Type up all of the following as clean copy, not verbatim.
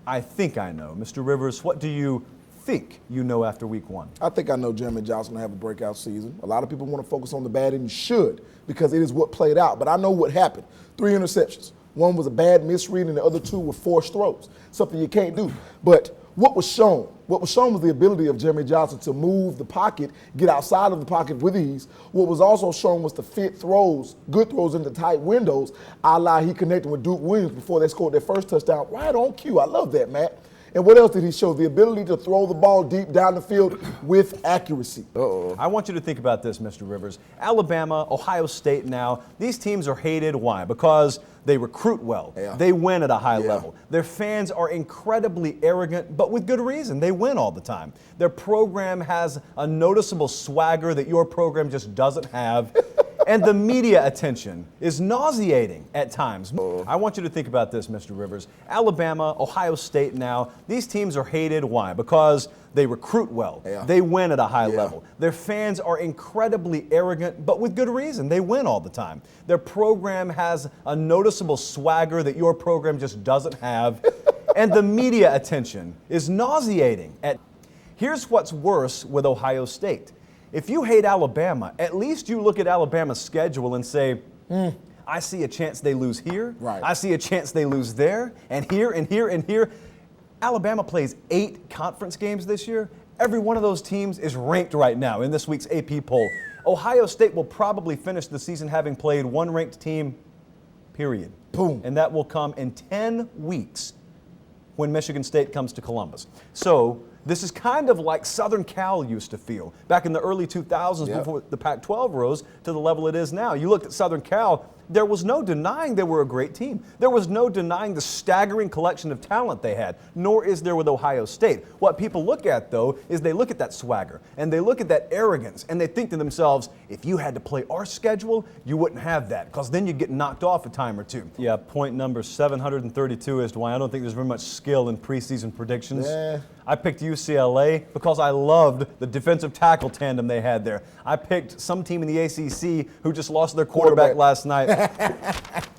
I think I know. Mr. Rivers, what do you think you know after week one? I think I know Jeremy Johnson will have a breakout season. A lot of people want to focus on the bad, and you should, because it is what played out. But I know what happened. 3 interceptions. One was a bad misread, and the other 2 were forced throws, something you can't do. But what was shown was the ability of Jeremy Johnson to move the pocket, get outside of the pocket with ease. What was also shown was to fit throws, good throws into tight windows, a la he connected with Duke Williams before they scored their first touchdown. Right on cue. I love that, Matt. And what else did he show? The ability to throw the ball deep down the field with accuracy. I want you to think about this, Mr. Rivers. Alabama, Ohio State now, these teams are hated. Why? Because they recruit well. Yeah. They win at a high level. Their fans are incredibly arrogant, but with good reason. They win all the time. Their program has a noticeable swagger that your program just doesn't have. And the media attention is nauseating at times. I want you to think about this, Mr. Rivers. Alabama, Ohio State now, these teams are hated. Why? Because they recruit well. They win at a high level. Their fans are incredibly arrogant, but with good reason. They win all the time. Their program has a noticeable swagger that your program just doesn't have. And the media attention is nauseating. Here's what's worse with Ohio State. If you hate Alabama, at least you look at Alabama's schedule and say, I see a chance they lose here. Right. I see a chance they lose there, and here, and here, and here. Alabama plays 8 conference games this year. Every one of those teams is ranked right now in this week's AP poll. Ohio State will probably finish the season having played 1 ranked team, period. Boom. And that will come in 10 weeks when Michigan State comes to Columbus. So this is kind of like Southern Cal used to feel back in the early 2000s before the Pac-12 rose to the level it is now. You looked at Southern Cal, there was no denying they were a great team. There was no denying the staggering collection of talent they had, nor is there with Ohio State. What people look at, though, is they look at that swagger and they look at that arrogance and they think to themselves, if you had to play our schedule, you wouldn't have that, because then you'd get knocked off a time or two. Yeah, point number 732 as to why I don't think there's very much skill in preseason predictions. I picked UCLA because I loved the defensive tackle tandem they had there. I picked some team in the ACC who just lost their quarterback last night.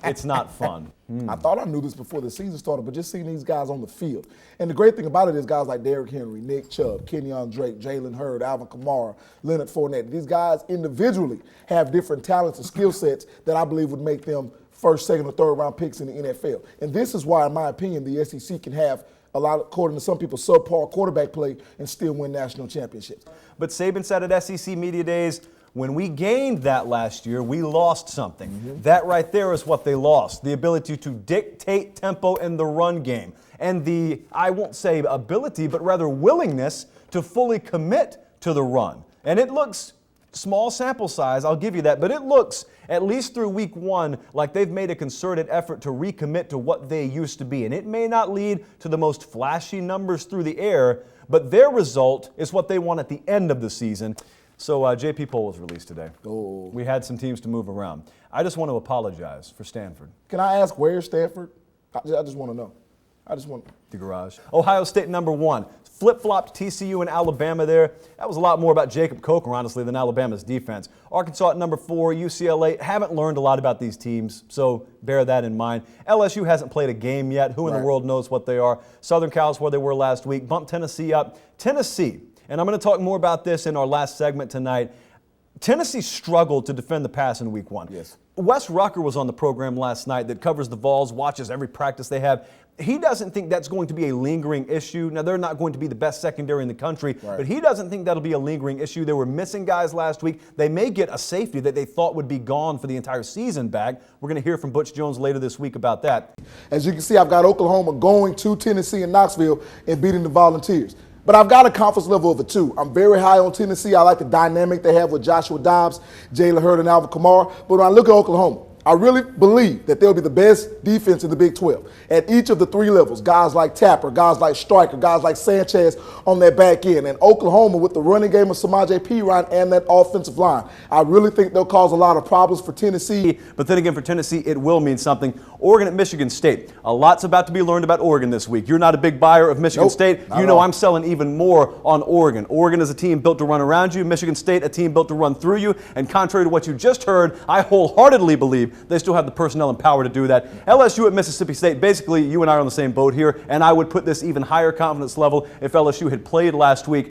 It's not fun. I thought I knew this before the season started, but just seeing these guys on the field. And the great thing about it is guys like Derrick Henry, Nick Chubb, Kenyon Drake, Jalen Hurd, Alvin Kamara, Leonard Fournette. These guys individually have different talents and skill sets that I believe would make them first, second, or third round picks in the NFL. And this is why, in my opinion, the SEC can have a lot, according to some people, subpar quarterback play and still win national championships. But Saban said at SEC Media Days, when we gained that last year, we lost something. That right there is what they lost, the ability to dictate tempo in the run game. And the, I won't say ability, but rather willingness to fully commit to the run. And it looks, small sample size, I'll give you that, but it looks, at least through week one, like they've made a concerted effort to recommit to what they used to be. And it may not lead to the most flashy numbers through the air, but their result is what they want at the end of the season. So JP poll was released today. We had some teams to move around. I just want to apologize for Stanford. Can I ask where's Stanford? I just want to know. The garage. Ohio State #1. Flip-flopped TCU and Alabama there. That was a lot more about Jacob Coker, honestly, than Alabama's defense. Arkansas at #4, UCLA. Haven't learned a lot about these teams, so bear that in mind. LSU hasn't played a game yet. Who in the world knows what they are? Southern Cal's where they were last week. Bumped Tennessee up. Tennessee, and I'm going to talk more about this in our last segment tonight. Tennessee struggled to defend the pass in week one. Wes Rucker was on the program last night that covers the Vols, watches every practice they have. He doesn't think that's going to be a lingering issue. Now, they're not going to be the best secondary in the country, but he doesn't think that'll be a lingering issue. They were missing guys last week. They may get a safety that they thought would be gone for the entire season back. We're going to hear from Butch Jones later this week about that. As you can see, I've got Oklahoma going to Tennessee and Knoxville and beating the Volunteers. But I've got a confidence level of a 2. I'm very high on Tennessee. I like the dynamic they have with Joshua Dobbs, Jalen Hurd, and Alvin Kamara. But when I look at Oklahoma, I really believe that they'll be the best defense in the Big 12. At each of the 3 levels, guys like Tapper, guys like Stryker, guys like Sanchez on that back end. And Oklahoma with the running game of Samaje Perine and that offensive line, I really think they'll cause a lot of problems for Tennessee. But then again, for Tennessee, it will mean something. Oregon at Michigan State. A lot's about to be learned about Oregon this week. You're not a big buyer of Michigan State. You know I'm selling even more on Oregon. Oregon is a team built to run around you. Michigan State, a team built to run through you. And contrary to what you just heard, I wholeheartedly believe They still have the personnel and power to do that. LSU at Mississippi State, basically, you and I are on the same boat here, and I would put this even higher confidence level if LSU had played last week.